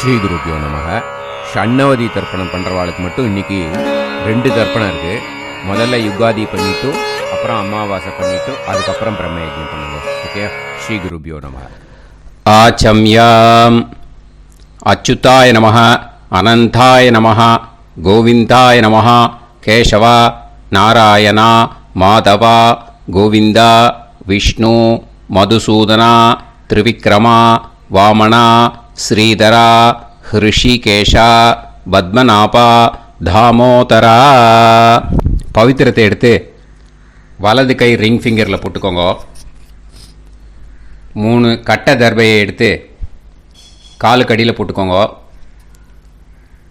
ஸ்ரீ குருபியோ நமக. ஷண்ணவதி தர்ப்பணம் பண்ணுறவாளுக்கு மட்டும் இன்றைக்கி 2 தர்ப்பணம் இருக்குது. முதல்ல யுகாதி பண்ணிவிட்டு அப்புறம் அமாவாசை பண்ணிவிட்டு அதுக்கப்புறம் பிரம்மயஜ்யம் பண்ணுங்க. ஓகே. ஸ்ரீ குருபியோ நமக. ஆச்சம்யாம். அச்சுதாய நமஹ, அனந்தாய நமஹ, கோவிந்தாய நமஹ, கேசவா, நாராயணா, மாதவா, கோவிந்தா, விஷ்ணு, மதுசூதனா, திரிவிக்ரமா, வாமனா, ஸ்ரீதரா, ஹிருஷிகேஷா, பத்மநாபா, தாமோதரா. பவித்திரத்தை எடுத்து வலது கை ரிங் ஃபிங்கரில் போட்டுக்கோங்க. 3 கட்டை தர்பையை எடுத்து காலுக்கடியில் போட்டுக்கோங்க.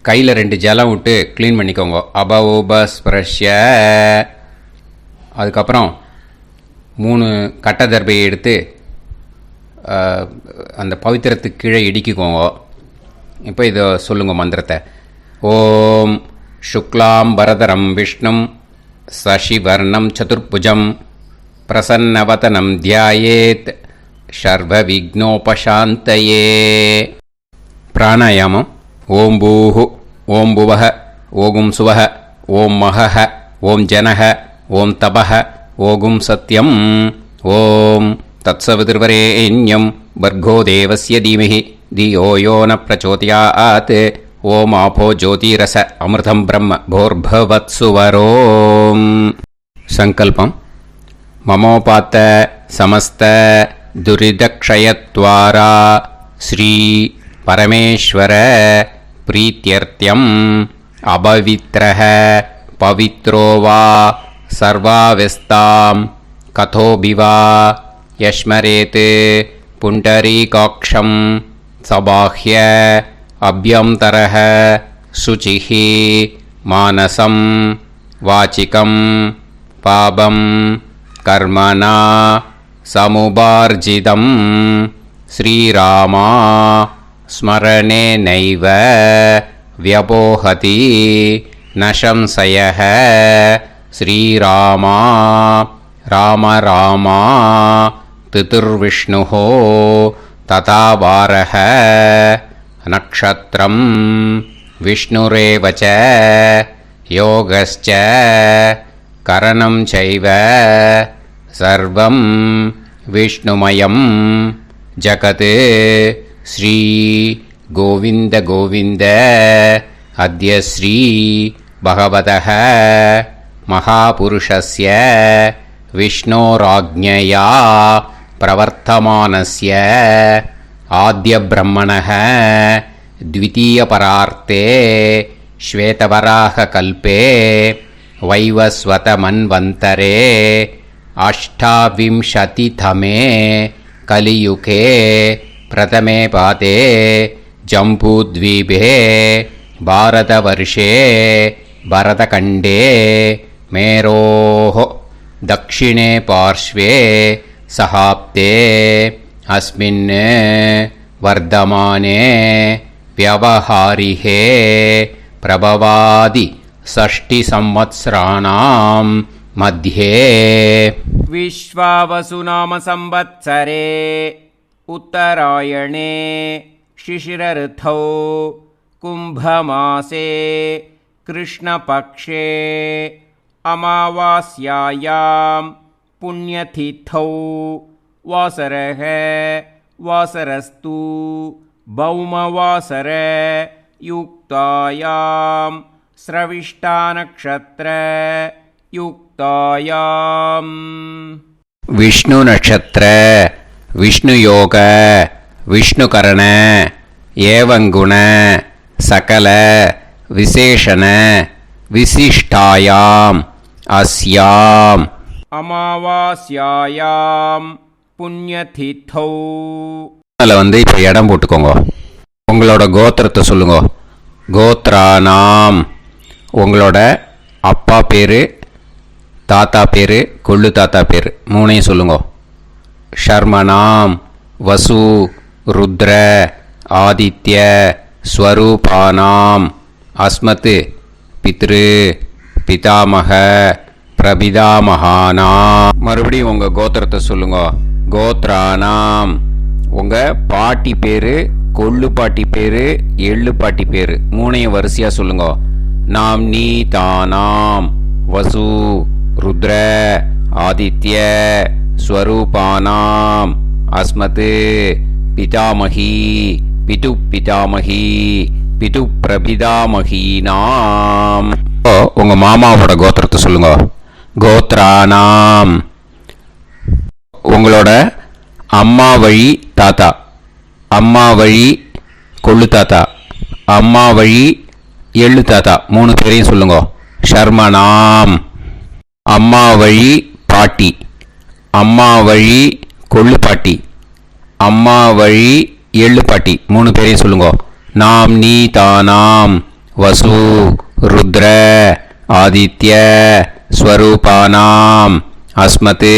கையில் 2 ஜலம் விட்டு க்ளீன் பண்ணிக்கோங்க. அபவோபஸ்பிரஷ்ய. அதுக்கப்புறம் 3 கட்டை தர்பையை எடுத்து அந்த பவித்திரத்துக்கு கீழே இடிக்கிக்கோங்க. இப்போ இதை சொல்லுங்க மந்திரத்தை. ஓம் சுக்லாம் பரதரம் விஷ்ணும் சசிவர்ணம் சதுர்புஜம் பிரசன்னவதனம் தியாயேத் சர்வ விக்னோபசாந்தயே. பிராணாயாமம். ஓம் பூஹு, ஓம் புவஹ, ஓகும் சுவஹ, ஓம் மஹஹ, ஓம் ஜனஹ, ஓம் தபஹ, ஓகும் சத்யம். ஓம் தத்சவிதுர்வரேண்யம் பர்கோ தேவஸ்ய தீமஹி தியோ யோ ந பிரச்சோதயாத். ஓம் ஆபோ ஜோதிரச அமிர்தம் பிரம்ம போர்பவத்சுவரோம். சங்கல்பம். மமோபாத்த சமஸ்த துரிதக்ஷயத்வாரா ஸ்ரீ பரமேஸ்வர பிரீத்யர்த்தியம் அபவித்ரஹ பவித்ரோ வா சர்வாவஸ்தாம் கதோபிவா யஸ்மரேத் புண்டரீகாக்ஷம் சபாஹ்ய அப்யந்தரஹ சுசிஹ மானசம் வாசிகம் பாபம் கர்மணா சமுபார்ஜிதம் ஸ்ரீராமா ஸ்மரணேனைவ வ்யபோஹதி நசம்சயः. ஸ்ரீராமா ராம ராமா திதிர்விஷ்ணுः ததா வாரः. நக்ஷத்ரம் விஷ்ணுரேவ ச யோகஸ்ச கரணம் சைவ சர்வம் விஷ்ணுமயம் ஜகத். ஸ்ரீ கோவிந்த கோவிந்த அத்ய ஸ்ரீ பகவதः மகாபுருஷஸ்ய விஷ்ணோராஜ்ஞயா பிரவர்த்தமானஸ்ய ஆத்ய பிரம்மணः த்விதீயபரார்த்தே ஸ்வேதவராக கல்பே வைவஸ்வத மன்வந்தரே அஷ்டாவிம்சதிதமே கலியுகே பிரதமே பாதே ஜம்பூத்வீபே பாரதவர்ஷே பரதகண்டே மேரோः தக்ஷிணே பார்ஷ்வே சஹாப்தே அஸ்மின் வர்தமானே व्यवहारिहे प्रभवादि 6 संवत्सराणां मध्ये विश्वावसुनाम संवत्सरे उत्तरायणे शिशिरऋतौ कुम्भमासे कृष्णपक्षे अमावास्यायां पुण्यतिथौ वासरः वासरस्तु भौमवासर युक्तायां स्रविष्टानक्षत्र युक्तायां. विष्णु नक्षत्र विष्णु योग विष्णुकरण एवं गुण सकल विशेषण विशिष्टायां अस्याम् अमावास्यायां पुण्यतिथौ. அதில் இப்போ இடம் போட்டுக்கோங்க. உங்களோட கோத்திரத்தை சொல்லுங்க. கோத்ரானாம். உங்களோட அப்பா பேர், தாத்தா பேர், கொள்ளு தாத்தா பேர் 3ஐயும் சொல்லுங்க. ஷர்மனாம் வசு ருத்ர ஆதித்ய ஸ்வரூபானாம் அஸ்மத் பித்ரு பிதாமக பிரபிதாமகானா. மறுபடியும் உங்கள் கோத்திரத்தை சொல்லுங்க. கோத்ரானாம். உங்கள் பாட்டி பேர், கொள்ளு பாட்டி பேரு, எள்ளு பாட்டி பேரு மூணையும் வரிசையா சொல்லுங்க. நாம் நீ தானாம் வசு ருத்ர ஆதித்ய ஸ்வரூபானாம் அஸ்மத் பிதாமகி பிது பிதாமகி பிது பிரபிதாமகீனாம். உங்க மாமாவோட கோத்திரத்தை சொல்லுங்க. கோத்ரானாம். உங்களோட அம்மா வழி தாத்தா, அம்மா வழி கொள்ளு தாத்தா, அம்மா வழி எள்ளு தாத்தா மூணு பேரையும் சொல்லுங்க. ஷர்மனாம். அம்மா வழி பாட்டி, அம்மா வழி கொள்ளு பாட்டி, அம்மா வழி எள்ளு பாட்டி மூணு பேரையும் சொல்லுங்க. நாம் நீ தானாம் வசு ருத்ர ஆதித்ய ஸ்வரூபானாம் அஸ்மத்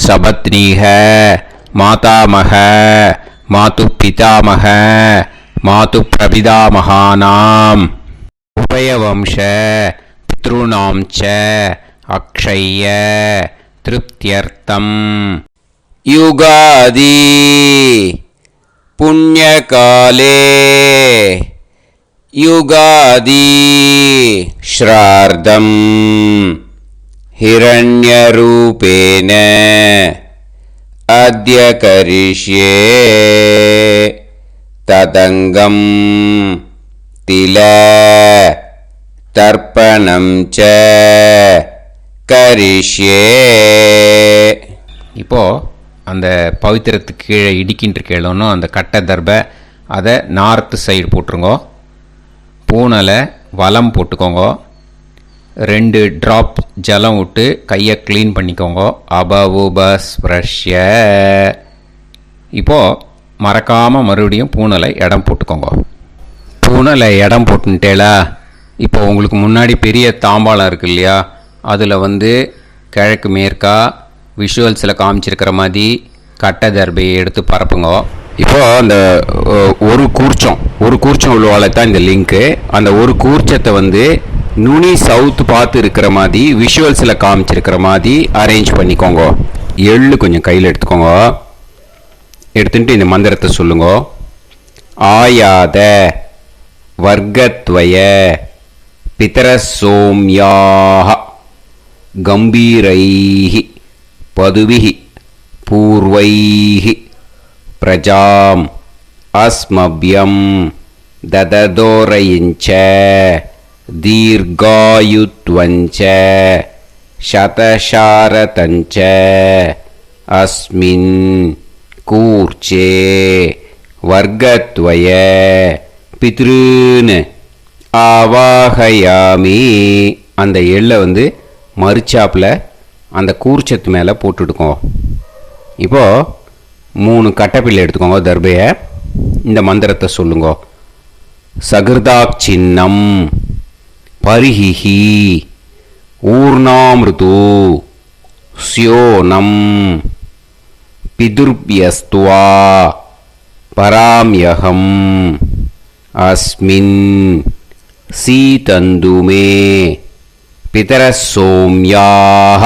சபத்னீஹ மாதாமக மாது பிதாமக மாது பிரபிதாமகானாம் உபயவம்ச பித்ருணாம் ச அக்ஷய்ய திருப்தியர்த்தம். யுகாதி புண்ணியகாலே யுகாதி ஸ்ரார்த்தம் हिरण्यरूपेण अद्य करिष्ये तदङ्गं तिल तर्पणं च करिष्ये. இப்போ அந்த பவித்திரத்துக்கு கீழே இடிக்கின்ற கேளோன்னு அந்த கட்டை தர்பை அதை நார்த்து சைடு போட்டுருங்க. பூனலை வலம் போட்டுக்கோங்க. 2 ட்ராப் ஜலம் விட்டு கையை க்ளீன் பண்ணிக்கோங்க. அபவுபஸ்ப்ரஷ்ய. இப்போது மறக்காமல் மறுபடியும் பூனலை இடம் போட்டுக்கோங்க. பூனலை இடம் போட்டுட்டேலா. இப்போ உங்களுக்கு முன்னாடி பெரிய தாம்பாளம் இருக்கு இல்லையா, அதில் கிழக்கு மேற்கா விஷுவல்ஸில் காமிச்சிருக்கிற மாதிரி கட்டை தர்பையை எடுத்து பரப்புங்க. இப்போது அந்த ஒரு கூர்ச்சம் உள்ளவாளை தான் இந்த லிங்க்கு. அந்த ஒரு கூர்ச்சத்தை நுனி சவுத்து பார்த்து இருக்கிற மாதிரி விஷுவல்ஸில் காமிச்சிருக்கிற மாதிரி அரேஞ்ச் பண்ணிக்கோங்க. எள்ளு கொஞ்சம் கையில் எடுத்துக்கோங்க. எடுத்துட்டு இந்த மந்திரத்தை சொல்லுங்க. ஆயாத வர்க்கத்வய பிதரசோம்யாக கம்பீரைஹி பதுவிஹி பூர்வைஹி பிரஜாம் அஸ்மப்யம் தததோரயிஞ்ச दीर्घायुत्वञ्च शतशारतञ्च अस्मिन् कूर्चे वर्गत्वय पितॄन् ஆவாகயாமி. அந்த எள்ளை மறுச்சாப்பில் அந்த கூர்ச்சத்து மேலே போட்டுடுக்கோங்க. இப்போது 3 கட்டைப்பிள்ளை எடுத்துக்கோங்க. தர்பையை இந்த மந்திரத்தை சொல்லுங்க. சகிருதாக் சின்னம் பரிஹிஹி ஊர்ணாமிருது ஸ்யோனம் பிதுர்பியஸ்துவா பராம்யகம் அஸ்மின் சீதந்துமே பிதரசோம்யாக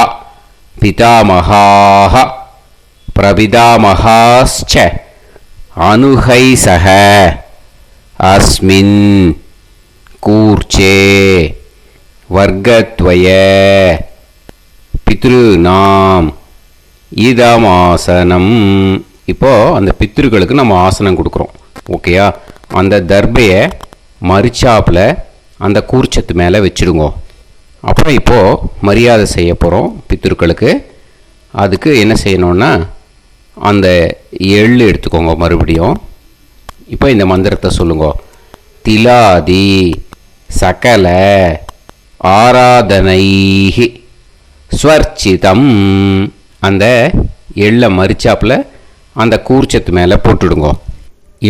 பிதாமகாः பிரபிதாமகாश्च அனுகைசக அஸ்மின் கூர்ச்சே வர்க்கத்வய பித்ருநாம் இதமாசனம். இப்போது அந்த பித்ருக்களுக்கு நம்ம ஆசனம் கொடுக்குறோம். ஓகேயா? அந்த தர்பையை மரிச்சாப்பில் அந்த கூர்ச்சத்து மேலே வச்சுடுங்க. அப்புறம் இப்போது மரியாதை செய்ய போகிறோம் பித்ருக்களுக்கு. அதுக்கு என்ன செய்யணுன்னா அந்த எள்ளு எடுத்துக்கோங்க. மறுபடியும் இப்போ இந்த மந்திரத்தை சொல்லுங்க. திலாதி சகல ஆராதனைஹி ஸ்வர்ச்சிதம். அந்த எள்ளை மரிச்சாப்பில் அந்த கூர்ச்சத்து மேலே போட்டுடுங்க.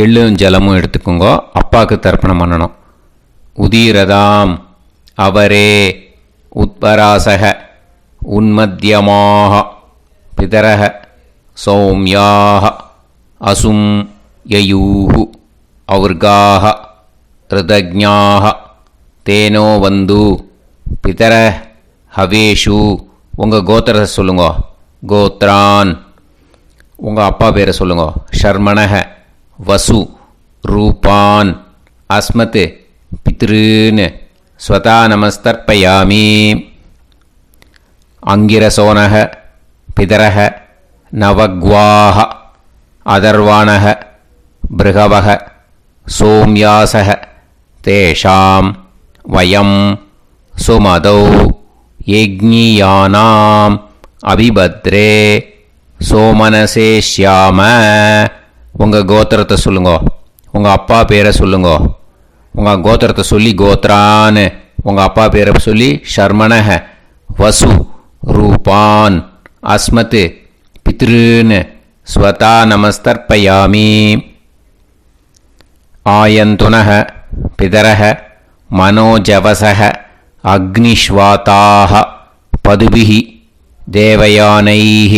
எள்ளும் ஜலமும் எடுத்துக்கோங்க. அப்பாவுக்கு தர்ப்பணம் பண்ணணும். உதீரதாம் அவரே உத்பராசக உன்மத்தியமாக பிதரக சௌமியாக அசும் யயூஹு அவர்காக ரிதஜ்ஞாக தேனோ வந்து பிதர ஹவேஷு. உங்கள் கோத்திரத்தை சொல்லுங்க. கோத்ரான். உங்கள் அப்பா பேரை சொல்லுங்க. ஷர்மணக வசு ரூபான் அஸ்மத் பித்ருன் ஸ்வதா நமஸ்தர்ப்பயாமி. அங்கிரசோனக பிதரக நவக்வாஹ அதர்வாணக பிருகவக சோம்யாசக தேஷாம் வயம் சுமதௌ யஜ்ஞியானாம் அபிபத்ரே சோமனசேஷ்யாம. உங்கள் கோத்திரத்தை சொல்லுங்கோ, உங்கள் அப்பா பேரை சொல்லுங்கோ. உங்கள் கோத்திரத்தை சொல்லி கோத்ரான்னு, உங்கள் அப்பா பேரை சொல்லி ஷர்மணஹ வசு ரூபான் அஸ்மத் பித்ருன் ஸ்வதா நமஸ்தர்ப்பயாமி. ஆயந்துனஹ பிதரஹ மனோஜவசஹ அக்னிஷ்வாதாஹ பதுபிஹி தேவயானைः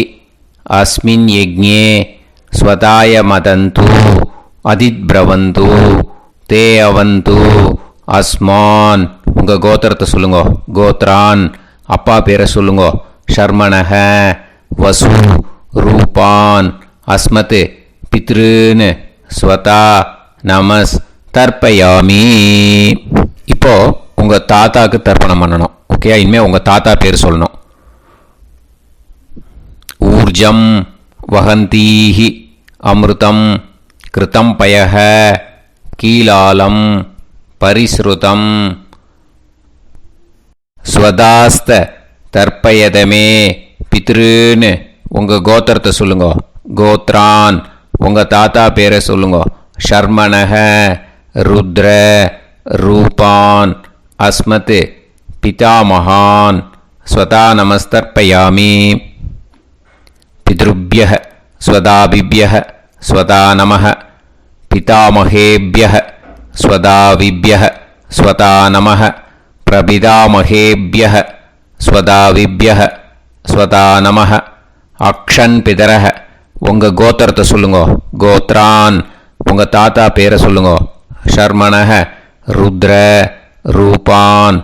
அஸ்மின் யஜ்ஞே ஸ்வதாய மதந்து அதித்ப்ரவந்து தே அவது அஸ்மான். உங்கள் கோத்திரத்தை சொல்லுங்கோ, கோத்ரான் அப்பா பேரை சொல்லுங்கோ. ஷர்மணஹ வசு ரூபான் அஸ்மத் பித்ருன் ஸ்வதா நமஸ் தர்ப்பயாமி. இப்போ உங்கள் தாத்தாக்கு தர்ப்பணம் பண்ணணும். ஓகே, இனிமேல் உங்கள் தாத்தா பேர் சொல்லணும். ஊர்ஜம் வஹந்தீஹி அமிர்தம் கிருதம் பயஹ கீலாலம் பரிஸ்ருதம் ஸ்வதாஸ்த தர்ப்பயதமே பித்ருன். உங்கள் கோத்திரத்தை சொல்லுங்கோ, கோத்ரான் உங்கள் தாத்தா பேரை சொல்லுங்கோ. ஷர்மணஹ ருத்ர ரூபான் அஸ்மத் பிதாமகான் ஸ்வதா நமஸ்தர்ப்பயாமி. பித்ருப்யஹ ஸ்வதாபிப்யஹ ஸ்வதா நமः பிதாமகேப்யஹ ஸ்வதாவிப்யஹ ஸ்வதா நமः பிரபிதாமகேப்யஹ ஸ்வதாவிப்யஹ ஸ்வதா நமः. அக்ஷன் பிதரஹ. உங்கள் கோத்திரத்தை சொல்லுங்கோ, கோத்ரான் உங்கள் தாத்தா பேரை சொல்லுங்கோ. ஷர்மணஹ ருத்ர ரூபான்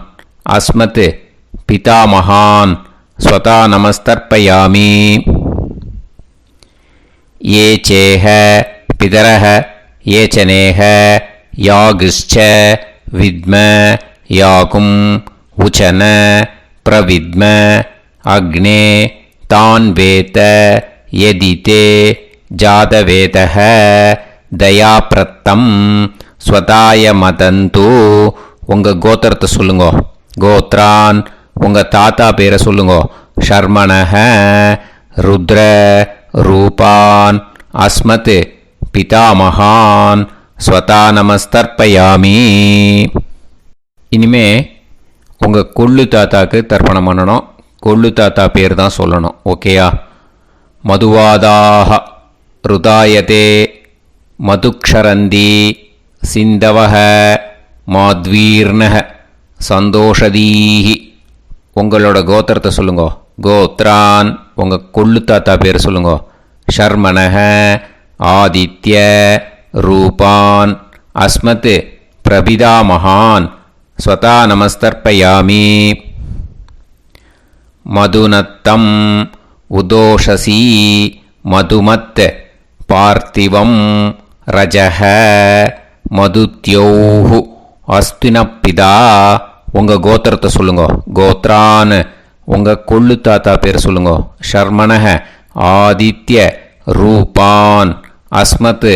அஸ்மத் பிதாமகான் ஸ்வதா நமஸ்தர்ப்பயாமி. ये चेह पितरः ये च नेह यागश्च विद्म याकुम् उचन प्रविद्म अग्ने तान् वेत यदिते जातवेतः दयाप्रत्तं स्वताय मदन्तु. உங்கள் கோத்திரத்தை சொல்லுங்கோ, கோத்ரான் உங்கள் தாத்தா பேரை சொல்லுங்கோ. ஷர்மணஹ ருத்ர ரூபான் அஸ்மத் பிதாமகான் ஸ்வதா நமஸ்தர்ப்பயாமி. இனிமே உங்கள் கொள்ளு தாத்தாக்கு தர்ப்பணம் பண்ணணும். கொள்ளு தாத்தா பேர் தான் சொல்லணும். ஓகேயா? மதுவாதாக ருதாயதே மதுக்ஷரந்தி சிந்தவஹ மாத்வீர்ணஹ சந்தோஷதீஹி. உங்களோட கோத்திரத்தை சொல்லுங்கோ, கோத்ரான் உங்கள் கொள்ளு தாத்தா பேர் சொல்லுங்கோ. ஷர்மணஹ ஆதித்ய ரூபான் அஸ்மத் பிரபிதாமகான் ஸ்வதா நமஸ்தர்ப்பயாமி. மதுநத்தம் உதோஷசி மதுமத் பார்த்திவம் ரஜஹ மதுத்யோஹு அஸ்தினப்பிதா. உங்கள் கோத்திரத்தை சொல்லுங்கோ, கோத்ரான் உங்கள் கொள்ளு தாத்தா பேர் சொல்லுங்கோ. ஷர்மணஹ ஆதித்ய ரூபான் அஸ்மத்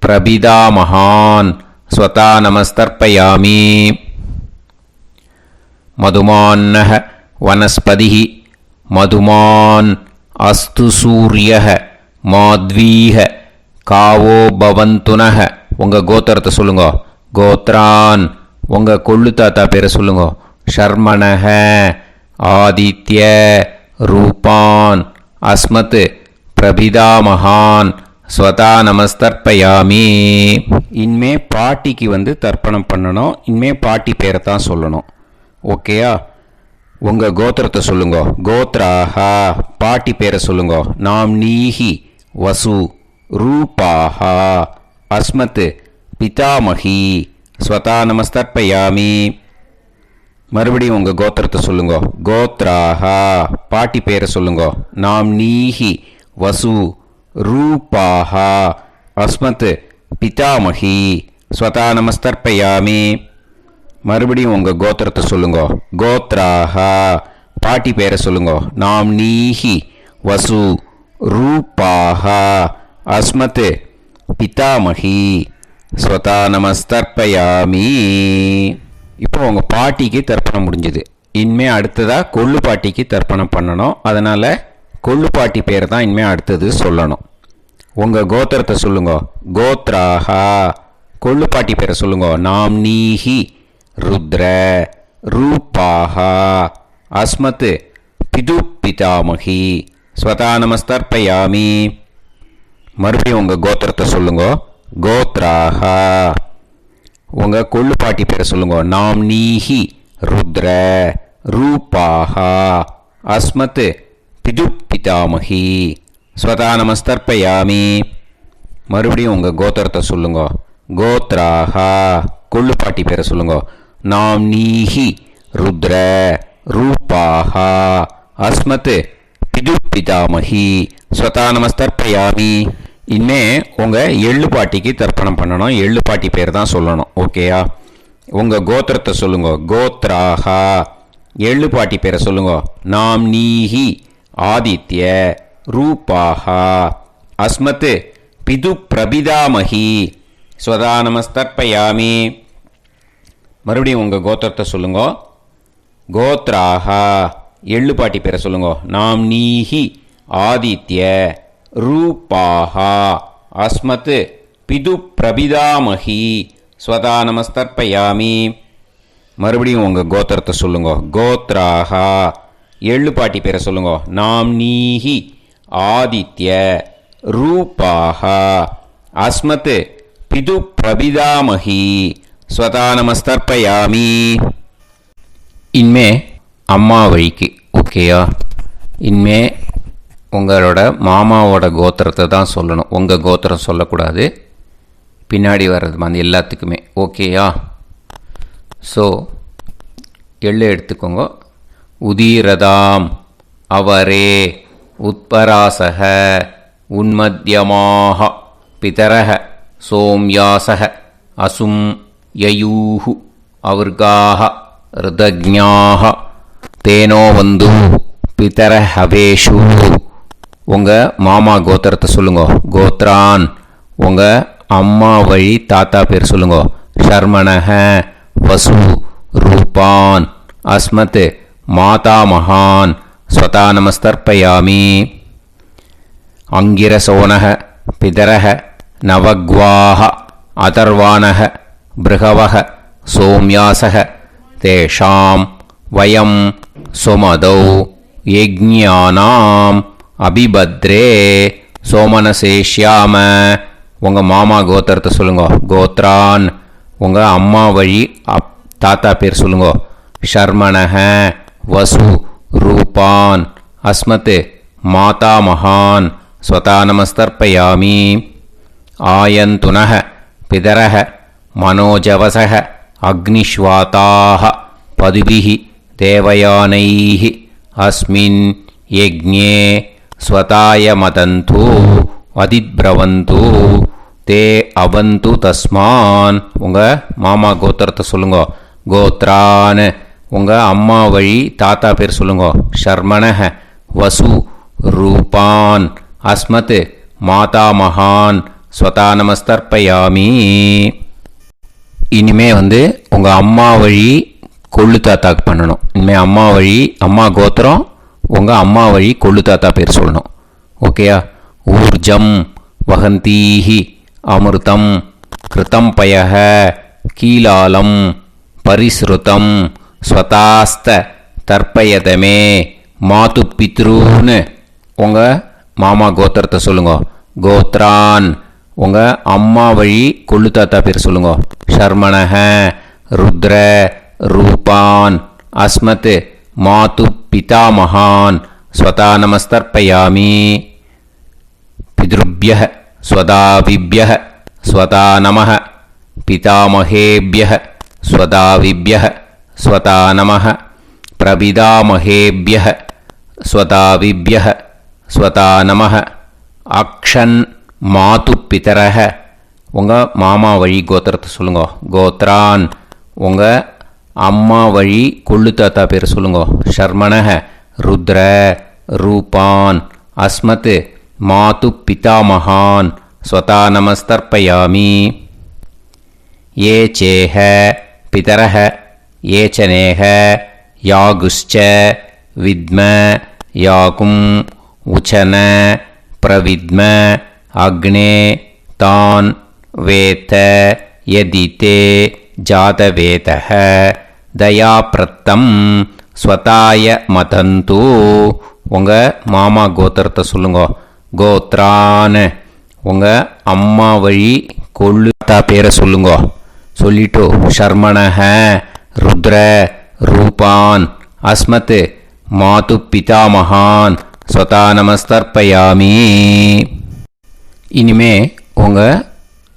பிரபிதாமகான் ஸ்வதா நமஸ்தர்ப்பயாமி. மதுமான்னஹ வனஸ்பதிஹி மதுமான் அஸ்து சூரியஹ மாத்வீஹ காவோ பவந்துனஹ. உங்கள் கோத்திரத்தை சொல்லுங்கோ, கோத்ரான் உங்கள் கொள்ளு தாத்தா பேரை சொல்லுங்கோ. ஷர்மணஹ ஆதித்ய ரூபான் அஸ்மத் பிரபிதாமகான் ஸ்வதா நமஸ்தர்ப்பயாமி. இனிமே பாட்டிக்கு தர்ப்பணம் பண்ணணும். இனிமே பாட்டி பேரை தான் சொல்லணும். ஓகேயா? உங்கள் கோத்திரத்தை சொல்லுங்கோ, கோத்ராஹா பாட்டி பேரை சொல்லுங்கோ. நாம் நீஹி வசு ரூபாஹா அஸ்மத் பிதாமகி ஸ்வதா நமஸ்தர்ப்பயாமி. மறுபடியும் உங்கள் கோத்திரத்தை சொல்லுங்கோ, கோத்ராஹா பாட்டி பேரை சொல்லுங்கோ. நாம் நீஹி வசு ரூபாஹா அஸ்மத் பிதாமகி ஸ்வதா நமஸ்தர்ப்பயாமி. மறுபடியும் உங்கள் கோத்திரத்தை சொல்லுங்க. கோத்ராஹா, பாட்டி பேரை சொல்லுங்க. நாம்னீஹி வசு ரூபாஹா அஸ்மத் பிதாமகி ஸ்வதா நமஸ்தர்ப்பயாமி. இப்போ உங்கள் பாட்டிக்கு தர்ப்பணம் முடிஞ்சுது. இனிமே அடுத்ததாக கொள்ளு பாட்டிக்கு தர்ப்பணம் பண்ணணும். அதனால் கொள்ளு பாட்டி பேர் தான் இனிமேல் அடுத்தது சொல்லணும். உங்கள் கோத்திரத்தை சொல்லுங்க. கோத்ராஹா, கொள்ளு பாட்டி பேரை சொல்லுங்க. நாம்னீஹி ருத்ர ரூபாஹா அஸ்மத் பிது பிதாமகி ஸ்வதா நமஸ்தர்ப்பயாமி. மறுபடியும் உங்கள் கோத்திரத்தை சொல்லுங்க. கோத்ராஹா, உங்கள் கொள்ளு பாட்டி பேரை சொல்லுங்க. நாம்னீஹி ருத்ர ரூபாஹா அஸ்மத் பிது பிதாமகி ஸ்வதா நமஸ்தர்ப்பயாமி. மறுபடியும் உங்கள் கோத்திரத்தை சொல்லுங்க. கோத்ராஹா, கொள்ளு பாட்டி பேரை சொல்லுங்க. நாம்னீஹி ருத்ர ரூபாஹா அஸ்மத் பிது பிதாமகி ஸ்வதா நமஸ்தர்ப்பயாமி. இனிமே உங்கள் எள்ளு பாட்டிக்கு தர்ப்பணம் பண்ணணும். எள்ளு பாட்டி பேர் தான் சொல்லணும். ஓகேயா? உங்கள் கோத்திரத்தை சொல்லுங்க. கோத்ராஹா, எள்ளு பாட்டி பேரை சொல்லுங்க. நாம்னீஹி ஆதித்ய ரூபாஹா அஸ்மத் பிது பிரபிதாமகி ஸ்வதா நமஸ்தர்ப்பயாமி. மறுபடியும் உங்கள் கோத்திரத்தை சொல்லுங்க. கோத்ராஹா, எள்ளு பாட்டி பேரை சொல்லுங்க. நாம்னீஹி ஆதித்ய ரூபாஹா அஸ்மத் பிது பிரபிதாமகி ஸ்வதா நமஸ்தர்ப்பயாமி. மறுபடியும் உங்கள் கோத்திரத்தை சொல்லுங்க. கோத்ராஹா, எள்ளு பாட்டி பேரை சொல்லுங்க. நாம்னீஹி ஆதித்ய ரூபாஹா அஸ்மத் பிது பிரபிதாமகி ஸ்வதா நமஸ்தர்ப்பயாமி. இனிமே அம்மா வழிக்கு. ஓகேயா? இனிமே உங்களோட மாமாவோட கோத்திரத்தை தான் சொல்லணும். உங்கள் கோத்திரம் சொல்லக்கூடாது. பின்னாடி வர்றது மாதிரி எல்லாத்துக்குமே. ஓகேயா? ஸோ எள்ளு எடுத்துக்கோங்க. உதீரதாம் அவரே உத்பராசக உன்மத்யமாக பிதரக சோம்யாசக அசும் யயூஹு அவர்காக ருதஜ்ஞாக தேனோ வந்து பிதர ஹவேஷு. உங்கள் மாமா கோத்திரத்தை சொல்லுங்க. கோத்ரான், உங்கள் அம்மா வழி தாத்தா பேர் சொல்லுங்க. ஷர்மணஹ வசு ரூபான் அஸ்மத் மாதா மகான் ஸ்வதா நமஸ்தர்ப்பயாமி. அங்கிரசோனஹ பிதரஹ நவக்வாஹ அதர்வாணஹ பிருகவஹ சோம்யாசஹ தேஷாம் வயம் சுமதௌ யஜ்ஞானாம் அபிபத்ரே சோமனசேஷ்யாம. உங்கள் மாமா கோத்திரத்தை சொல்லுங்க. கோத்ரான், உங்கள் அம்மா வழி தாத்தா பேர் சொல்லுங்க. ஷர்மணஹ வசு ரூபான் அஸ்மத் மாதா மகான் ஸ்வதா நமஸ்தர்ப்பயாமி. ஆயந்துனஹ பிதரஹ மனோஜவசஹ அக்னிஷ்வாதாஹ பதுபிஹி தேவயானைஹி அஸ்மின் யஜ்ஞே ஸ்வதாய மதந்து அதிப்ரவந்து தே அவந்து தஸ்மான். உங்கள் மாமா கோத்திரத்தை சொல்லுங்க. கோத்ரான், உங்கள் அம்மா வழி தாத்தா பேர் சொல்லுங்க. ஷர்மணஹ வசு ரூபான் அஸ்மத் மாதா மகான் ஸ்வதா நமஸ்தர்ப்பயாமி. இனிமே உங்கள் அம்மா வழி கொள்ளு தாத்தாக்கு பண்ணணும். இனிமேல் அம்மா வழி அம்மா கோத்திரம், உங்கள் அம்மா வழி கொள்ளு தாத்தா பேர் சொல்லணும். ஓகேயா? ஊர்ஜம் வகந்தீஹி அமிர்தம் கிருதம் பயஹ கீலாலம் பரிஸ்ருதம் ஸ்வதாஸ்த தர்ப்பயதமே மாது பித்ரூன்னு. உங்கள் மாமா கோத்திரத்தை சொல்லுங்க. கோத்ரான், உங்கள் அம்மா வழி கொள்ளு தாத்தா பேர் சொல்லுங்க. ஷர்மணஹ ருத்ர ரூபான் அஸ்மத் மாது பிதாமகான் ஸ்வதா நமஸ்தர்ப்பயாமி. பித்ருப்யः ஸ்வதாவிப்யः ஸ்வதா நமः பிதாமகேப்யः ஸ்வதாவிப்யः ஸ்வதா நமः பிரபிதாமகேப்யः ஸ்வதாவிப்யः ஸ்வதா நமः அக்ஷன் மாது பிதரः உங்கள் மாமா வழி கோத்திரத்தை சொல்லுங்க. கோத்ரான். உங்கள் அம்மா வழி கொள்ளு தாத்தா பேர் சொல்லுங்க. ஷர்மணஹ ருத்ர ரூபான் அஸ்மத் மாது பிதாமகான் ஸ்வதா நமஸ்தர்ப்பயாமி. ये चेह पितरः ये च नेह यागुश्च विद्म याकुम् उचन प्रविद्म अग्ने तान् वेत यदिते जातवेतः दयाप्रत्तं स्वताय मतन्तु. உங்கள் மாமா கோத்திரத்தை சொல்லுங்க. கோத்ரான். உங்கள் அம்மா வழி கொள்ளு தாத்தா பேரை சொல்லுங்க. சொல்லிட்டு ஷர்மணஹ ருத்ர ரூபான் அஸ்மத் மாது பிதாமகான் ஸ்வதா நமஸ்தர்ப்பயாமி. இனிமே உங்கள்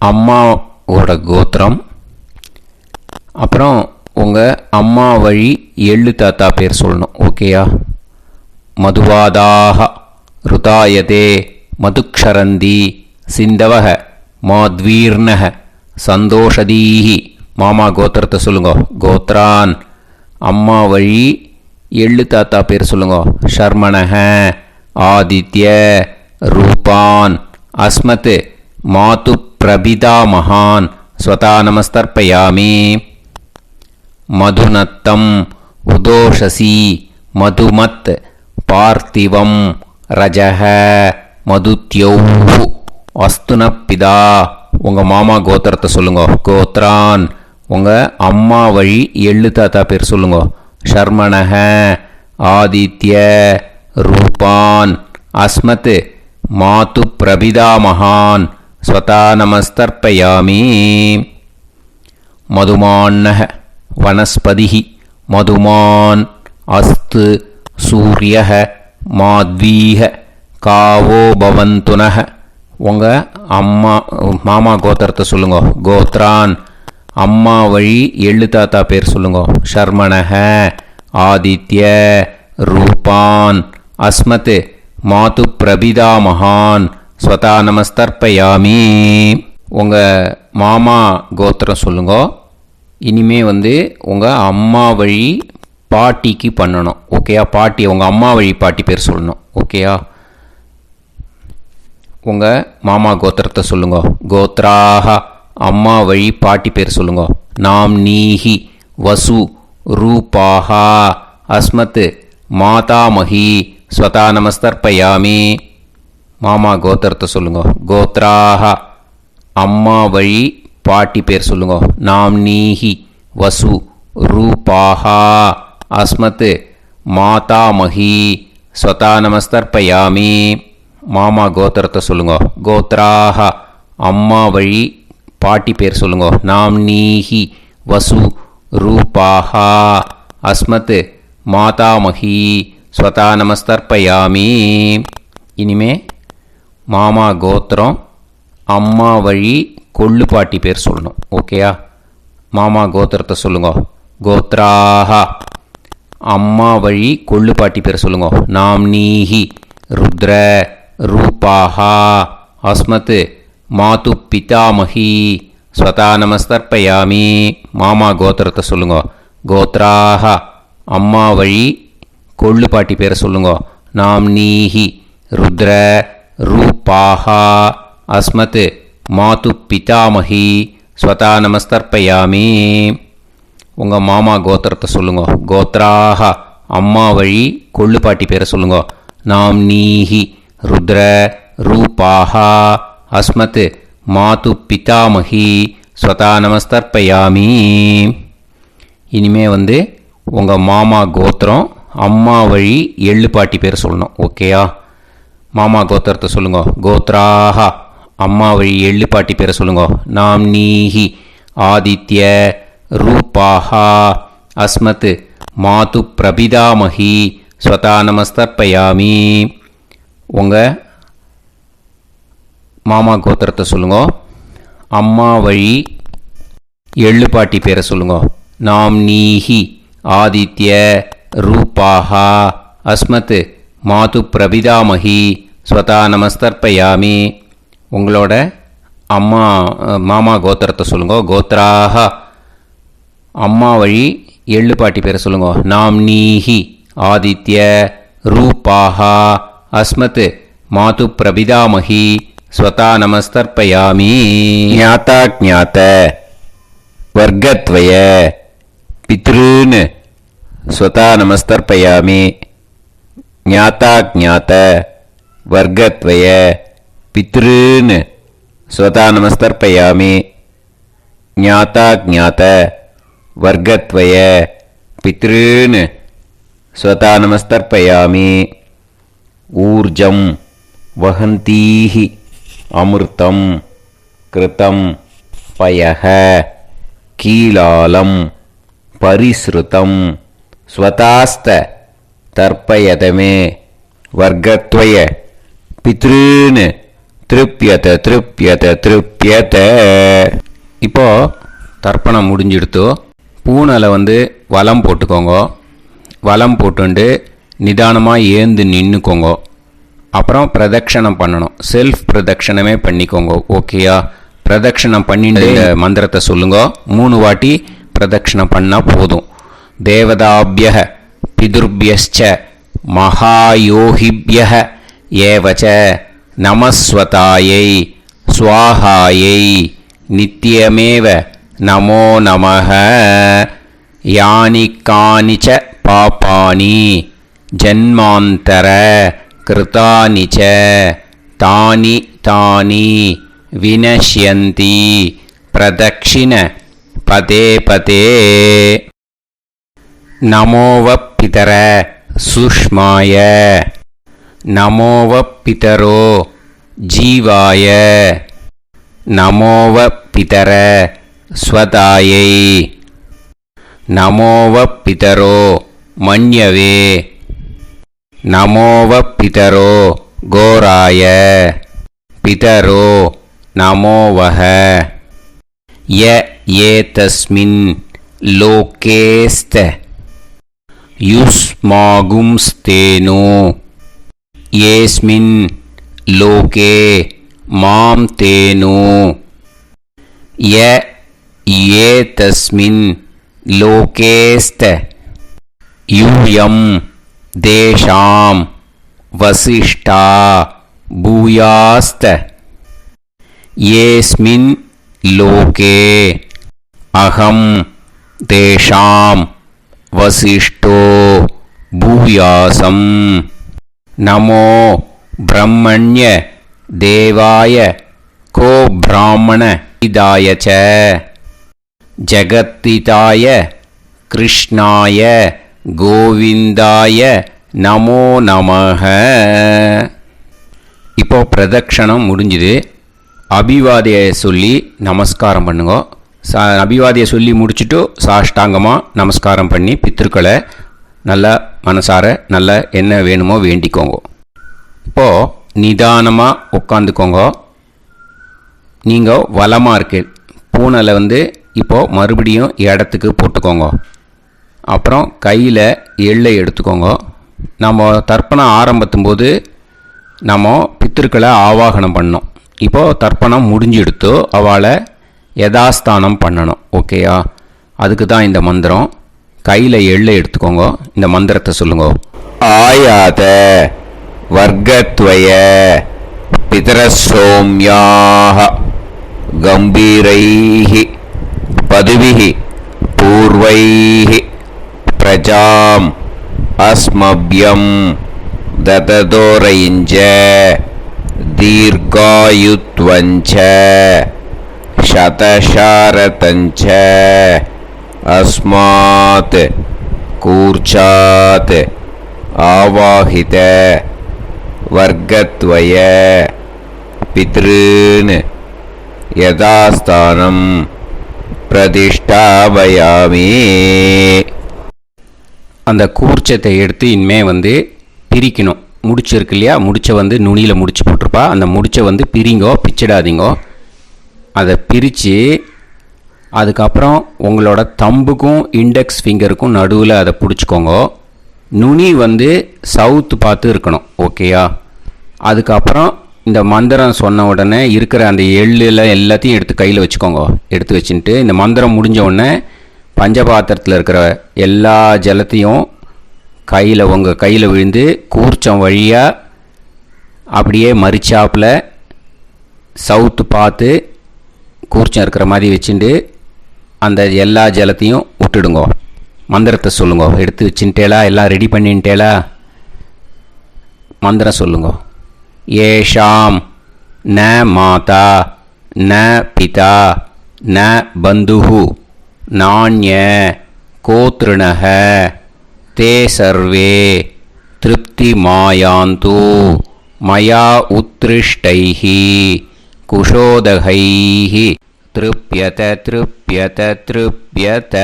அம்மாவோட கோத்திரம், அப்புறம் உங்கள் அம்மா வழி எள்ளு தாத்தா பேர் சொல்லணும். ஓகேயா? மதுவாதாக ருதாயதே மதுக்ஷரந்தி சிந்தவக மாத்வீர்ணக சந்தோஷதீஹி. மாமா கோத்திரத்தை சொல்லுங்க. கோத்ரான். அம்மா வழி எள்ளு தாத்தா பேர் சொல்லுங்க. ஷர்மணஹ ஆதித்ய ரூபான் அஸ்மத் மாது பிரபிதா மகான் ஸ்வதா நமஸ்தர்ப்பயாமி. மதுநத்தம் உதோஷசி மதுமத் பார்த்திவம் ரஜஹ மதுத்யௌஹு அஸ்துனப்பிதா. உங்கள் மாமா கோத்திரத்தை சொல்லுங்க. கோத்ரான். உங்கள் அம்மா வழி எள்ளு தாத்தா பேர் சொல்லுங்க. ஷர்மணஹ ஆதித்ய ரூபான் அஸ்மத் மாது பிரபிதா மகான் ஸ்வதா நமஸ்தர்ப்பயாமி. மதுமான்னஹ வனஸ்பதிஹி மதுமான் அஸ்து சூரியஹ மாத்வீஹ காவோ பவந்துனஹ. உங்கள் மாமா கோத்திரத்தை சொல்லுங்க. கோத்ரான். அம்மா வழி எள்ளு தாத்தா பேர் சொல்லுங்க. ஷர்மணஹ ஆதித்ய ரூபான் அஸ்மத் மாது பிரபிதா மகான் ஸ்வதா நமஸ்தர்ப்பயாமி. உங்கள் மாமா கோத்திரம் சொல்லுங்க. இனிமே உங்கள் அம்மா வழி பாட்டிக்கு பண்ணணும். ஓகேயா? பாட்டி, உங்கள் அம்மா வழி பாட்டி பேர் சொல்லணும். ஓகேயா? உங்கள் மாமா கோத்திரத்தை சொல்லுங்க. கோத்ராஹ. அம்மா வழி பாட்டி பேர் சொல்லுங்க. நாம் நீஹி வசு ரூபாஹா அஸ்மத் மாதாமஹி ஸ்வதா நமஸ்தர்ப்பயாமி. மாமா கோத்திரத்தை சொல்லுங்க. கோத்ராஹ. அம்மா வழி பாட்டி பேர் சொல்லுங்க. நாம் நீஹி வசு ரூபாஹா அஸ்மத் மாதாமஹி ஸ்வதா நமஸ்தர்ப்பயாமி. மாமா கோத்திரத்தை சொல்லுங்க. கோத்ராஹ. அம்மா வழி பாட்டி பேர் சொல்லுங்க. நாம் நீஹி வசு ரூபாஹா அஸ்மத் மாதாமஹி ஸ்வதா நமஸ்தர்ப்பயாமி. இனிமே மாமா கோத்திரம், அம்மா வழி கொள்ளு பாட்டி பேர் சொல்லணும். ஓகேயா? மாமா கோத்திரத்தை சொல்லுங்க. கோத்ராஹ. அம்மா வழி கொள்ளு பாட்டி பேர் சொல்லுங்க. நாம் நீஹி ருத்ர ரூபாஹா அஸ்மத் மாது பிதாமஹி ஸ்வதா நமஸ்தர்ப்பயாமி. மாமா கோத்திரத்தை சொல்லுங்க. கோத்ராஹ. அம்மா வழி கொள்ளு பாட்டி பேரை சொல்லுங்க. நாம் நீஹி ருத்ர ரூபாஹா அஸ்மத் மாது பிதாமஹி ஸ்வதா நமஸ்தர்ப்பயாமி. உங்கள் மாமா கோத்திரத்தை சொல்லுங்க. கோத்ராஹ. அம்மா வழி கொள்ளு பாட்டி பேரை சொல்லுங்க. நாம் நீஹி ருத்ர ரூபாஹா அஸ்மத் மாது பிதாமஹி ஸ்வதா நமஸ்தர்ப்பயாமி. இனிமே உங்கள் மாமா கோத்திரம், அம்மா வழி எள்ளு பாட்டி பேர் சொல்லணும். ஓகேயா? மாமா கோத்திரத்தை சொல்லுங்க. கோத்ராஹ. அம்மா வழி எள்ளு பாட்டி பேரை சொல்லுங்க. நாம் நீஹி ஆதித்ய ரூபாஹா அஸ்மத் மாது பிரபிதாமஹி ஸ்வதா நமஸ்தர்ப்பயாமி. உங்கள் மாமா கோத்திரத்தை சொல்லுங்க. அம்மா வழி எள்ளு பாட்டி பேரை சொல்லுங்க. நாம் நீஹி ஆதித்ய ரூபாஹா அஸ்மத் மாது பிரபிதாமஹி ஸ்வதா நமஸ்தர்ப்பயாமி. உங்களோட அம்மா மாமா கோத்திரத்தை சொல்லுங்க. கோத்ராக அம்மா வழி எள்ளு பாட்டி பேரை சொல்லுங்க. நாம்னீஹி ஆதித்ய ரூபாக அஸ்மத் மாது பிரபிதாமகி ஸ்வதா நமஸ்தர்ப்பயாமி. ஞாதா ஞாத வர்க்கத்வய பித்ருன் ஸ்வதா நமஸ்தர்ப்பயாமி. ஞாதா ஞாத வர்க்கத்வய பித்ருன் ஸ்வதா நமஸ்தர்ப்பயாமி. ஞாதா ஞாத வர்க்கத்வய பித்ருன் ஸ்வதா நமஸ்தர்ப்பயாமி. ஊர்ஜம் வஹந்தீஹி அமிர்தம் கிருதம் பயஹ கீலாலம் பரிஸ்ருதம் ஸ்வதாஸ்த தர்ப்பயதமே. வர்க்கத்வய பித்ருன் திருப்யத திருப்யத திருப்யத. இப்போ தர்ப்பணம் முடிஞ்சிடுத்தோ. பூனலை வலம் போட்டுக்கோங்க. வலம் போட்டுண்டு நிதானமாக ஏந்து நின்றுக்கோங்க. அப்புறம் பிரதட்சணம் பண்ணணும். செல்ஃப் பிரதட்சணமே பண்ணிக்கோங்க. ஓகேயா? பிரதட்சணம் பண்ணிட்டு இந்த மந்திரத்தை சொல்லுங்க. 3 வாட்டி பிரதட்சணம் பண்ணால் போதும். தேவதாபிய பிதுர்பியஸ்ச மகாயோகிபிய ஏவச்ச நமஸ்வதாயை ஸ்வாஹாயை நித்யமேவ நமோ நமஹ. யானி கானிச்ச பாபானி ஜன்மாந்தர கிருதானிச்ச தானி தானி வினஷ்யந்தி பிரதக்ஷிண பதே பதே. நமோவ பிதர சுஷ்மாய நமோவ பிதரோ ஜீவாய நமோவ பிதர ஸ்வதாயை நமோவ பிதரோ மன்யவே நமோவ பிதரோ கோராய பிதரோ நமோவஹ. ய ஏதஸ்மின் லோகேஸ்த யுஸ்மாகும்ஸ்தேனோ ஏஸ்மின் லோகே மாம் தேனோ. ய ஏதஸ்மின் லோகேஸ்த யூயம் தேஷாம் வசிஷ்டா பூயாஸ்த. ஏஸ்மின் லோகே அகம் தேஷாம் வசிஷ்டோ பூயாசம். நமோ பிரம்மண்ய தேவாய கோ பிராமண இதாய ச ஜகத்திதாய கிருஷ்ணாய கோவிந்தாய நமோ நமஹ. இப்போ பிரதட்சணம் முடிஞ்சுது. அபிவாதியை சொல்லி நமஸ்காரம் பண்ணுங்க. அபிவாதியை சொல்லி முடிச்சுட்டு சாஷ்டாங்கமாக நமஸ்காரம் பண்ணி பித்திருக்களை நல்லா மனசார நல்லா என்ன வேணுமோ வேண்டிக்கோங்க. இப்போது நிதானமாக உட்காந்துக்கோங்க. நீங்கள் வலமாக இருக்கு பூனலை இப்போது மறுபடியும் இடத்துக்கு போட்டுக்கோங்க. அப்புறம் கையில் எள்ளை எடுத்துக்கோங்க. நம்ம தர்ப்பணம் ஆரம்பித்தும்போது நம்ம பித்திருக்களை ஆவாகனம் பண்ணோம். இப்போது தர்ப்பணம் முடிஞ்செடுத்து அவளை யதாஸ்தானம் பண்ணணும். ஓகேயா? அதுக்கு தான் இந்த மந்திரம். கையில் எள்ளை எடுத்துக்கோங்க. இந்த மந்திரத்தை சொல்லுங்க. ஆயாத வர்க்கத்வய பிதரசோம்யாக கம்பீரைஹி பதுவிஹி பூர்வைஹி பிரஜாம் அஸ்மப்யம் தததோரயிஞ்ச தீர்காயுத்வஞ்ச சதசாரதஞ்ச அஸ்மாத் கூர்ச்சாத் ஆவாஹித வர்க்கத்வய பித்ருன் யதாஸ்தானம் பிரதிஷ்டாபயாமி. அந்த கூர்ச்சத்தை எடுத்து இனிமே பிரிக்கணும். முடிச்சிருக்கு இல்லையா? முடிச்சை நுனியில் முடிச்சு போட்டிருப்பா. அந்த முடிச்சை பிரிங்கோ, பிச்சிடாதீங்கோ. அதை பிரித்து அதுக்கப்புறம் உங்களோட தம்புக்கும் இண்டெக்ஸ் ஃபிங்கருக்கும் நடுவில் அதை பிடிச்சிக்கோங்க. நுனி சவுத்து பார்த்து இருக்கணும். ஓகேயா? அதுக்கப்புறம் இந்த மந்திரம் சொன்ன உடனே இருக்கிற அந்த எள்ளில் எல்லாத்தையும் எடுத்து கையில் வச்சுக்கோங்க. எடுத்து வச்சுட்டு இந்த மந்திரம் முடிஞ்ச உடனே பஞ்சபாத்திரத்தில் இருக்கிற எல்லா ஜலத்தையும் உங்கள் கையில் விழுந்து கூர்ச்சம் வழியாக அப்படியே மறிச்சாப்பில் சவுத்து பார்த்து கூர்ச்சம் இருக்கிற மாதிரி வச்சுட்டு அந்த எல்லா ஜலத்தையும் விட்டுடுங்கோ. மந்திரத்தை சொல்லுங்க. எடுத்து வச்சுட்டேலா? எல்லாம் ரெடி பண்ணிட்டேலா? மந்திரம் சொல்லுங்க. ஏஷாம் ந மாதா ந பிதா ந பந்துஹு நாண்ய கோத்ருணஹ தே சர்வே திருப்தி மாயாந்து மயா உத்ருஷ்டைஹி குஷோதகைஹி திருப்யத திருப்யத திருப்யத.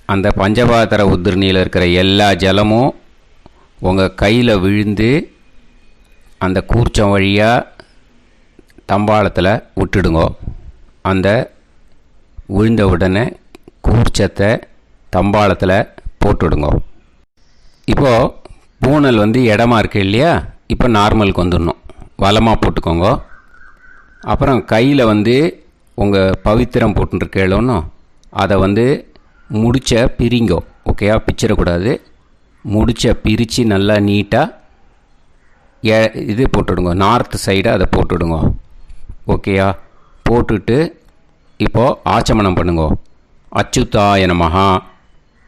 அந்த பஞ்சபாத்திர உதிர்ணியில் இருக்கிற எல்லா ஜலமும் உங்கள் கையில் விழுந்து அந்த கூர்ச்சம் வழியாக தம்பாளத்தில் விட்டுடுங்க. அந்த விழுந்த உடனே கூர்ச்சத்தை தம்பாளத்தில் போட்டுவிடுங்க. இப்போது பூனல் இடமா இருக்கு இல்லையா? இப்போ நார்மலுக்கு வந்துடணும். வலமாக போட்டுக்கோங்க. அப்புறம் கையில் உங்கள் பவித்திரம் போட்டுருக்கேளோன்னு அதை முடிச்ச பிரிங்கோ. ஓகேயா? பிச்சிடக்கூடாது. முடிச்ச பிரித்து நல்லா நீட்டாக இது போட்டுடுங்க. நார்த் சைடு அதை போட்டுடுங்க. ஓகேயா? போட்டுட்டு இப்போது ஆச்சமனம் பண்ணுங்க. அச்சுதாய நமஹ,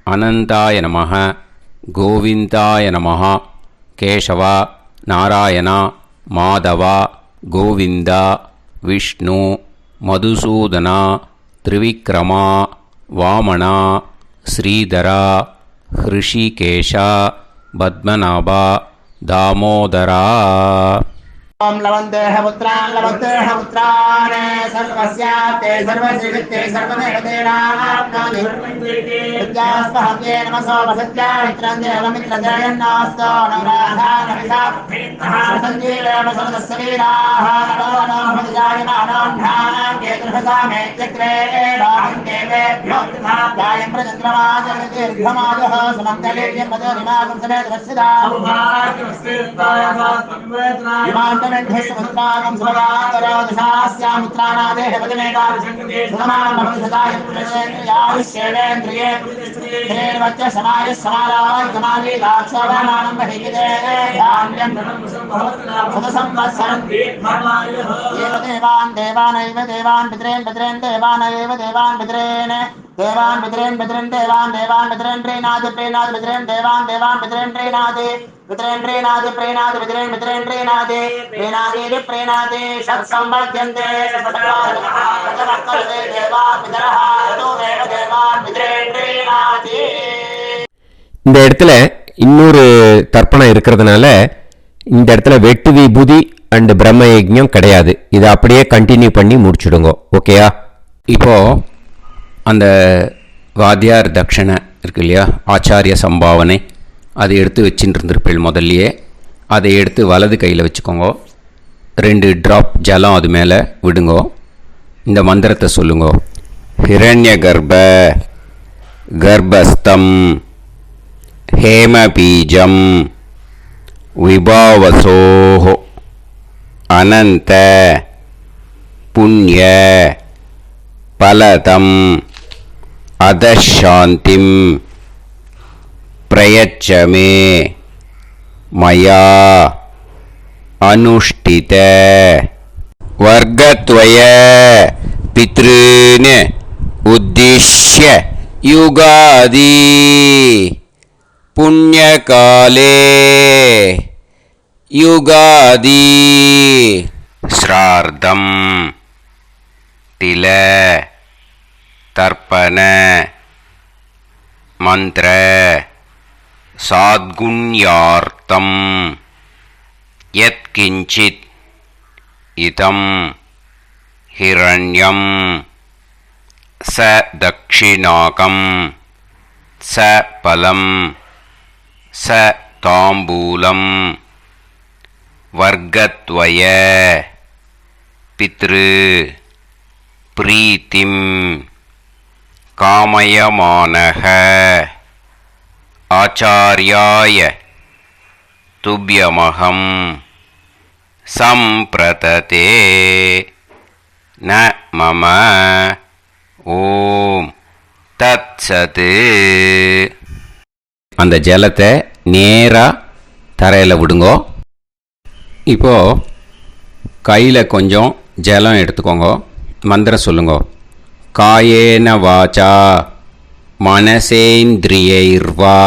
அனந்தாய நமஹ, கோவிந்தாய நமஹ, கேசவா, நாராயணா, மாதவா, கோவிந்தா, விஷ்ணு, மதுசூதனா, திரிவிக்ரமா, வாமனா, ஸ்ரீதரா, ஹிருஷிகேஷா, பத்மநாபா, தாமோதரா. ओम लवन्तेह पुत्रान् सर्वस्याते सर्वश्रीवित्ते सर्वदेवतेनाप्नोति विद्यास्पहते नमसो वसत्या मित्रं देवमित्रजयन्नास्तो नवराधानविधा सञ्जीवेम समदस्सवीराः नमो नमः जायमानोऽन्धानां केतुर्भसामे चक्रे राहं देवेभ्यो जायं प्रचन्द्रमाजगदीर्घमाजः समन्तलेयं मदोनिमागं समेत वत्सदा इमान्तमेढ्यसमुद्रागं सुभगान्तरादशास्यामुत्राणादेह पदमेकाभिषङ्कृते सुधमानमभिसदायुष्येवेन्द्रिये धेर्वच्च समायः समाराय समालीलाक्षोभामानं बहिगिदे धान्यं सदसंवत्सरं एव देवान् देवान् पितॄन् देवानैव देवान् पितॄन् देवान् पितॄन् देवान् पितॄन् प्रीणाति देवान् पितॄन् प्रीणाति प्रीणाति षट्संवर्ध्यन्ते देवान् पितरः ततोमेव देवान् पितॄन् प्रीणाति. இந்த இடத்துல இன்னொரு தர்ப்பணம் இருக்கிறதுனால இந்த இடத்துல வெட்டு விபூதி அண்ட் பிரம்ம யஜ்ஞம் கிடையாது. இதை அப்படியே கண்டினியூ பண்ணி முடிச்சுடுங்க. ஓகேயா? இப்போது அந்த வாத்தியார் தட்சணை இருக்கு இல்லையா, ஆச்சாரிய சம்பாவனை, அதை எடுத்து வச்சுட்டு இருந்திருப்பேள் முதல்லையே. அதை எடுத்து வலது கையில் வச்சுக்கோங்க. 2 ட்ராப் ஜலம் அது மேலே விடுங்கோ. இந்த மந்திரத்தை சொல்லுங்கோ. ஹிரண்ய கர்ப்பஸ்தம் ஹேமபீஜம் விபாவசோஹோ அனந்த புண்ணிய பலதம் அதசாந்திம் பிரயச்சமே மயா அனுஷ்டித வர்க்கத்வய பித்ருன் உத்திஷ்ய யுகாதி புண்ணியகாலே யுகாதி ஸ்ரார்த்தம் தில தர்ப்பண மந்திர சாத்குண்யார்த்தம் யத்கிஞ்சித் இதம் ஹிரண்யம் ச தக்ஷிணாகம் ச பலம் ச தாம்பூலம் வர்க்கத்வய பித்ரு பிரீத்திம் காமயமானஹ ஆச்சார்யாய துப்யமகம் सम्प्रतते न मम ஓம் தத்சத். அந்த ஜலத்தை நேராக தரையில் விடுங்கோ. இப்போது கையில் கொஞ்சம் ஜலம் எடுத்துக்கோங்க. மந்திரம் சொல்லுங்க. காயேன வாச்சா மனசேந்திரியைர்வா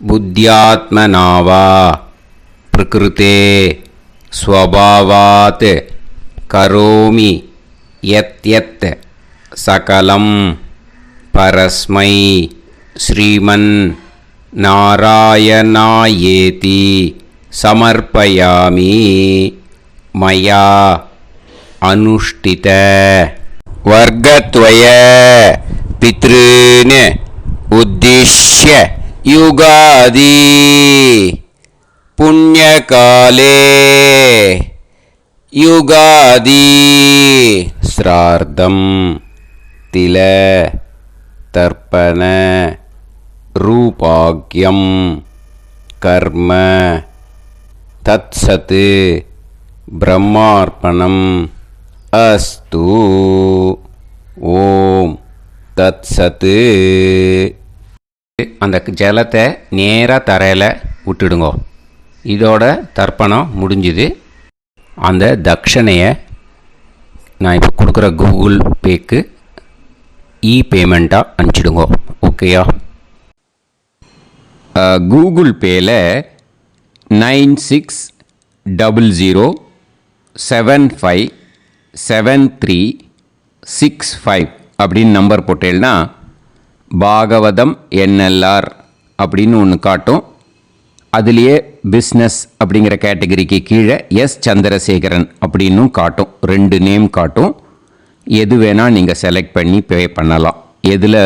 புத்தியாத்மனாவா பிரகிருதே ஸ்வபாவாத் கரோமி யத் யத் சகலம் பரஸ்மை ஸ்ரீமன் நாராயணாயேதி சமர்ப்பயாமி மயா அனுஷ்டித வர்க்கத்வய பித்ருன் உத்திஷ்ய யுகாதி புண்ணியகாலே யுகாதி ஸ்ரார்த்தம் தில தர்ப்பண ரூபாக்யம் கர்ம தத்சத் பிரம்மார்ப்பணம் அஸ்து. ஓம் தத்சத். அந்த ஜலத்தை நேராக தரையில் விட்டுடுங்கோ. இதோட தர்ப்பணம் முடிஞ்சுது. அந்த தட்சணையை நான் இப்போ கொடுக்குற கூகுள் பேக்கு பேமெண்ட்டாக அனுப்பிச்சிடுங்கோ. ஓகேயா? கூகுள் பேயில் 9600757365 அப்படின்னு நம்பர் போட்டேன்னா பாகவதம் என்எல்ஆர் அப்படின்னு ஒன்று காட்டும். அதுலேயே பிஸ்னஸ் அப்படிங்கிற கேட்டகரிக்கு கீழே எஸ் சந்திரசேகரன் அப்படின்னும் காட்டும். 2 நேம் காட்டும். எது வேணால் நீங்கள் செலக்ட் பண்ணி பே பண்ணலாம். எதில்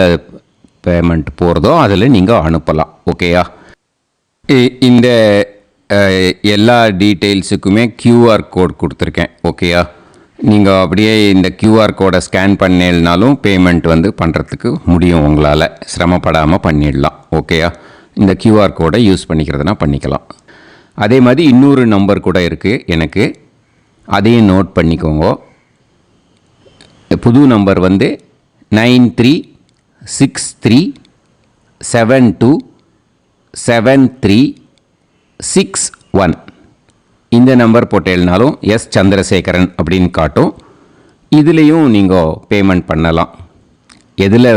பேமெண்ட் போகிறதோ அதில் நீங்கள் அனுப்பலாம். ஓகேயா? இந்த எல்லா டீட்டெயில்ஸுக்குமே கியூஆர் கோட் கொடுத்துருக்கேன். ஓகேயா? நீங்கள் அப்படியே இந்த கியூஆர் கோடை ஸ்கேன் பண்ணினாலும் பேமெண்ட் பண்ணுறதுக்கு முடியும். உங்களால் சிரமப்படாமல் பண்ணிடலாம். ஓகேயா? இந்த கியூஆர் கோடை யூஸ் பண்ணிக்கிறதுனா பண்ணிக்கலாம். அதே மாதிரி இன்னொரு நம்பர் கூட இருக்குது எனக்கு. அதையும் நோட் பண்ணிக்கோங்க. புது நம்பர் 9363727361. இந்த நம்பர் போட்டேன்னாலும் எஸ் சந்திரசேகரன் அப்படின்னு காட்டும். இதுலேயும் நீங்கள் பேமெண்ட் பண்ணலாம். எதில்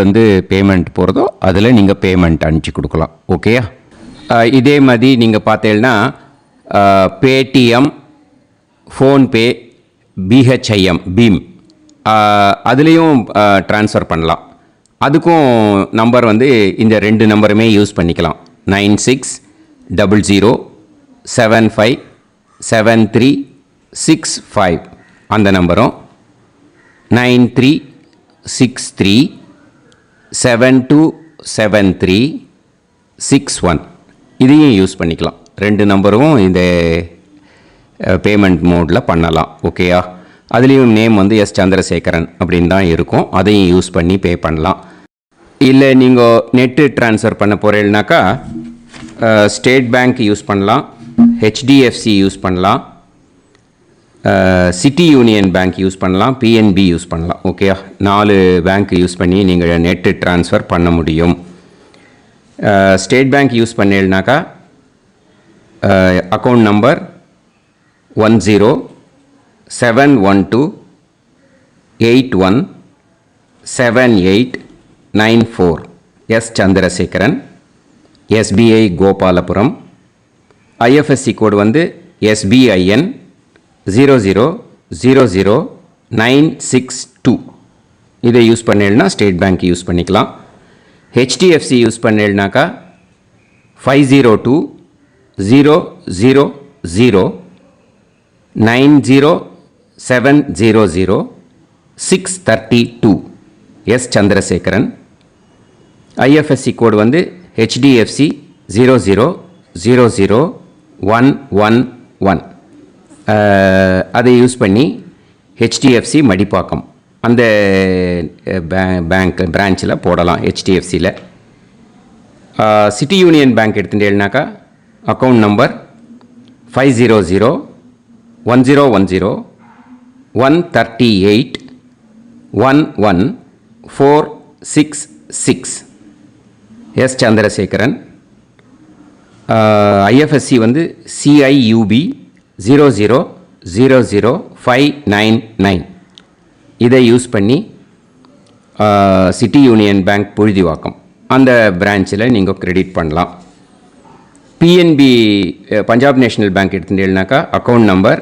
பேமெண்ட் போகிறதோ அதில் நீங்கள் பேமெண்ட் அனுப்பிச்சி கொடுக்கலாம். ஓகேயா? இதே மாதிரி நீங்கள் பார்த்தீங்கன்னா பேடிஎம், ஃபோன்பே, பிஹெச்ஐஎம், பீம் அதுலேயும் ட்ரான்ஸ்ஃபர் பண்ணலாம். அதுக்கும் நம்பர் இந்த 2 நம்பருமே யூஸ் பண்ணிக்கலாம். 9600757365 அந்த நம்பரும் 9363727361 இதையும் யூஸ் பண்ணிக்கலாம். 2 நம்பரும் இந்த பேமெண்ட் மோடில் பண்ணலாம். ஓகேயா? அதுலேயும் நேம் எஸ் சந்திரசேகரன் அப்படின்னு தான் இருக்கும். அதையும் யூஸ் பண்ணி பே பண்ணலாம். இல்லை நீங்கள் நெட்டு ட்ரான்ஸ்ஃபர் பண்ண போகிறீங்கனாக்கா ஸ்டேட் பேங்க் யூஸ் பண்ணலாம், ஹெச்டிஎஃப்சி யூஸ் பண்ணலாம், சிட்டி யூனியன் பேங்க் யூஸ் பண்ணலாம், பிஎன்பி யூஸ் பண்ணலாம். ஓகேயா? 4 பேங்க் யூஸ் பண்ணி நீங்கள் நெட்டு ட்ரான்ஸ்ஃபர் பண்ண முடியும். ஸ்டேட் பேங்க் யூஸ் பண்ணீங்கனாக்கா account number 1071281789 S Chandrasekaran, SBI Gopalapuram. IFSC code SBIN 0000962. இதை யூஸ் பண்ணீங்கன்னா ஸ்டேட் பேங்க் யூஸ் பண்ணிக்கலாம். ஹெச்டிஎஃப்சி யூஸ் பண்ணீங்கனாக்கா 50200907000632 S Chandrasekaran. IFSC code HDFC 0000111. அதை யூஸ் பண்ணி ஹெச்டிஎஃப்சி மடிப்பாக்கம் அந்த பேங்க் பிரான்ச்சில் போடலாம். ஹெச்டிஎஃப்சியில் சிட்டி யூனியன் பேங்க் எடுத்துட்டேன்னாக்கா account number 1010 138 11466. S Chandrasekaran. IFSC வந்து CIUB 0000599. இதை யூஸ் பண்ணி சிட்டி யூனியன் பேங்க் புழுதிவாக்கம் அந்த பிரான்ச்சில் நீங்கள் கிரெடிட் பண்ணலாம். பிஎன்பி பஞ்சாப் நேஷ்னல் பேங்க் எடுத்துட்டீங்கன்னாக்கா account number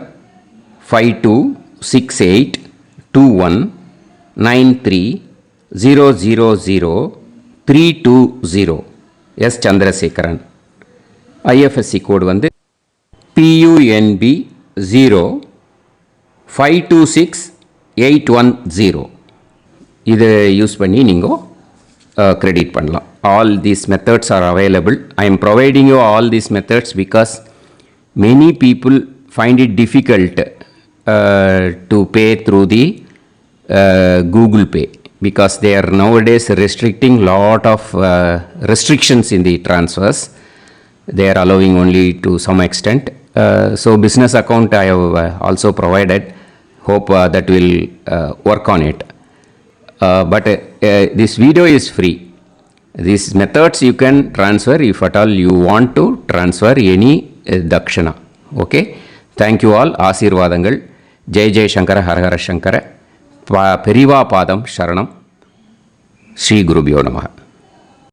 52682193000320. S Chandrasekaran. IFSC code வந்து PUNB 0526810. இதை யூஸ் பண்ணி நீங்கள் கிரெடிட் பண்ணலாம். All these methods are available. I am providing you all these methods because many people find it difficult to pay through the Google Pay because they are nowadays restricting lot of restrictions in the transfers. They are allowing only to some extent. So business account I have also provided. Hope that will work on it. But this video is free. These methods you can transfer if at all you want to transfer any dakshana. Okay. Thank you all. ஆசீர்வாதங்கள். ஜெய் ஜெய் சங்கர ஹரஹர சங்கர. பெரிவா பாதம் சரணம். ஸ்ரீ குருபியோ நமः.